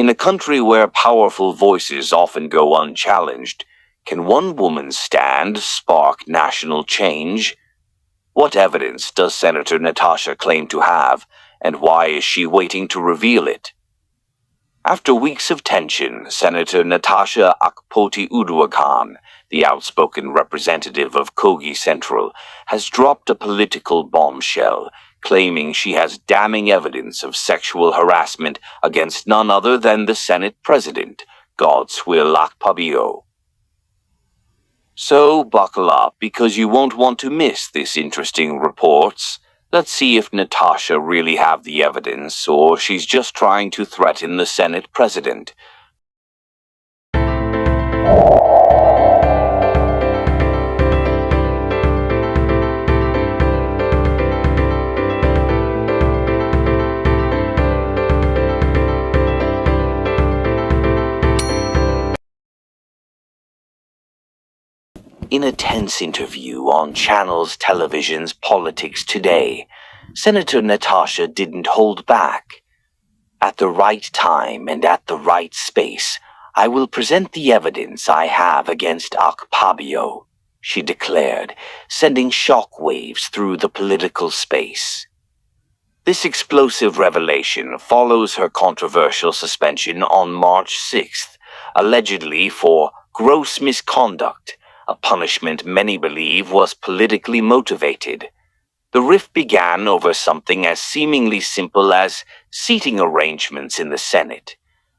In a country where powerful voices often go unchallenged, can one woman's stand spark national change? What evidence does Senator Natasha claim to have, and why is she waiting to reveal it? After weeks of tension, Senator Natasha Akpoti-Uduaghan, the outspoken representative of Kogi Central, has dropped a political bombshell, claiming she has damning evidence of sexual harassment against none other than the Senate President, Godswill Akpabio. So buckle up, because you won't want to miss this interesting reports. Let's see if Natasha really have the evidence, or she's just trying to threaten the Senate President. In a tense interview on Channels Television's Politics Today, Senator Natasha didn't hold back. At the right time and at the right space, I will present the evidence I have against Akpabio, she declared, sending shockwaves through the political space. This explosive revelation follows her controversial suspension on March 6th, allegedly for gross misconduct, a punishment many believe was politically motivated. The rift began over something as seemingly simple as seating arrangements in the Senate,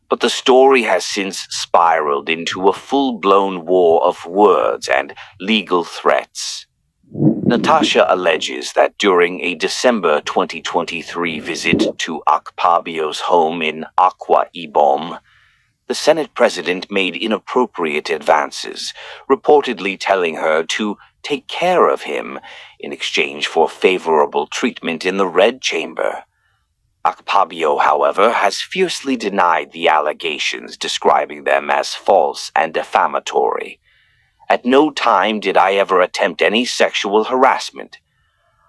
but the story has since spiraled into a full-blown war of words and legal threats. Natasha alleges that during a December 2023 visit to Akpabio's home in Akwa Ibom, the Senate President made inappropriate advances, reportedly telling her to take care of him in exchange for favorable treatment in the Red Chamber. Akpabio, however, has fiercely denied the allegations, describing them as false and defamatory. At no time did I ever attempt any sexual harassment.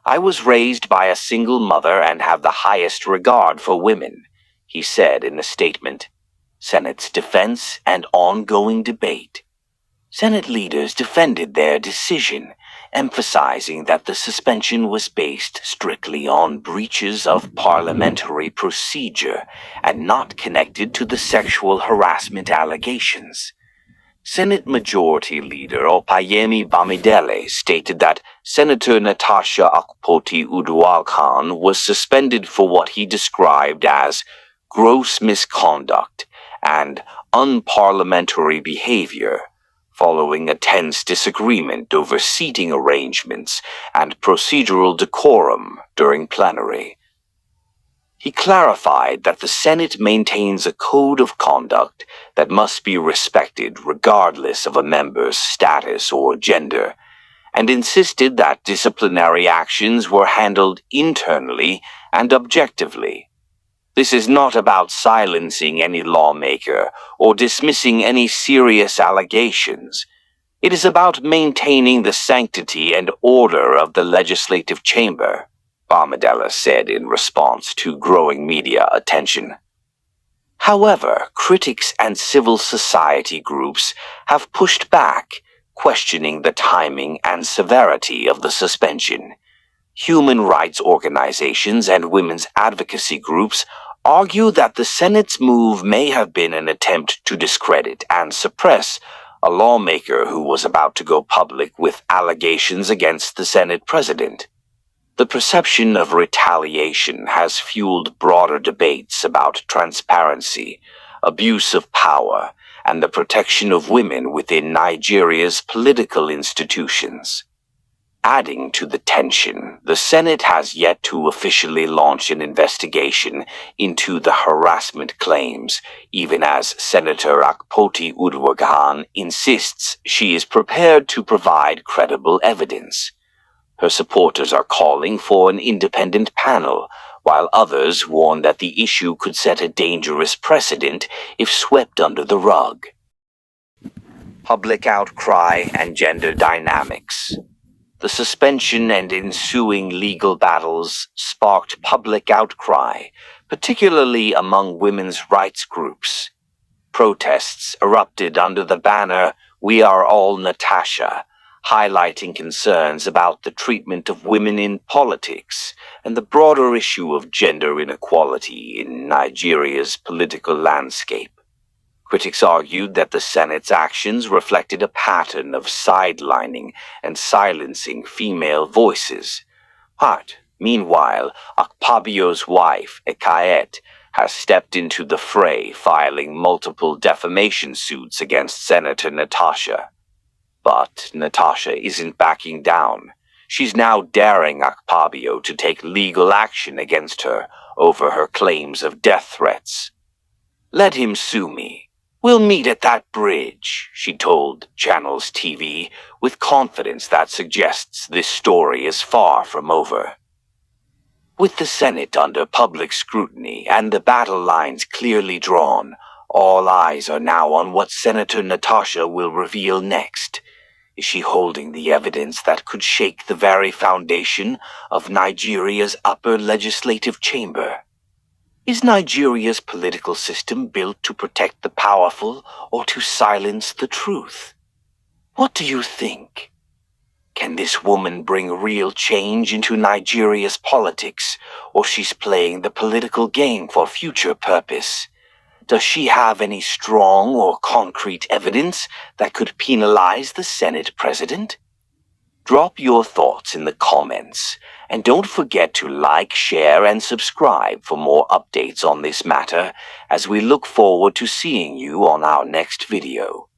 I was raised by a single mother and have the highest regard for women, he said in a statement. Senate's defense and ongoing debate. Senate leaders defended their decision, emphasizing that the suspension was based strictly on breaches of parliamentary procedure and not connected to the sexual harassment allegations. Senate Majority Leader Opayemi Bamidele stated that Senator Natasha Akpoti-Uduaghan was suspended for what he described as gross misconduct and unparliamentary behavior, following a tense disagreement over seating arrangements and procedural decorum during plenary. He clarified that the Senate maintains a code of conduct that must be respected regardless of a member's status or gender, and insisted that disciplinary actions were handled internally and objectively. This is not about silencing any lawmaker or dismissing any serious allegations. It is about maintaining the sanctity and order of the legislative chamber, Bamidele said in response to growing media attention. However, critics and civil society groups have pushed back, questioning the timing and severity of the suspension. Human rights organizations and women's advocacy groups argue that the Senate's move may have been an attempt to discredit and suppress a lawmaker who was about to go public with allegations against the Senate President. The perception of retaliation has fueled broader debates about transparency, abuse of power, and the protection of women within Nigeria's political institutions. Adding to the tension, the Senate has yet to officially launch an investigation into the harassment claims, even as Senator Akpoti-Uduaghan insists she is prepared to provide credible evidence. Her supporters are calling for an independent panel, while others warn that the issue could set a dangerous precedent if swept under the rug. Public outcry and gender dynamics. The suspension and ensuing legal battles sparked public outcry, particularly among women's rights groups. Protests erupted under the banner "We Are All Natasha," highlighting concerns about the treatment of women in politics and the broader issue of gender inequality in Nigeria's political landscape. Critics argued that the Senate's actions reflected a pattern of sidelining and silencing female voices. Meanwhile, Akpabio's wife, Ekayet, has stepped into the fray, filing multiple defamation suits against Senator Natasha. But Natasha isn't backing down. She's now daring Akpabio to take legal action against her over her claims of death threats. "Let him sue me. We'll meet at that bridge," she told Channels TV, with confidence that suggests this story is far from over. With the Senate under public scrutiny and the battle lines clearly drawn, all eyes are now on what Senator Natasha will reveal next. Is she holding the evidence that could shake the very foundation of Nigeria's upper legislative chamber? Is Nigeria's political system built to protect the powerful or to silence the truth? What do you think? Can this woman bring real change into Nigeria's politics, or she's playing the political game for future purpose? Does she have any strong or concrete evidence that could penalize the Senate President? Drop your thoughts in the comments, and don't forget to like, share, and subscribe for more updates on this matter as we look forward to seeing you on our next video.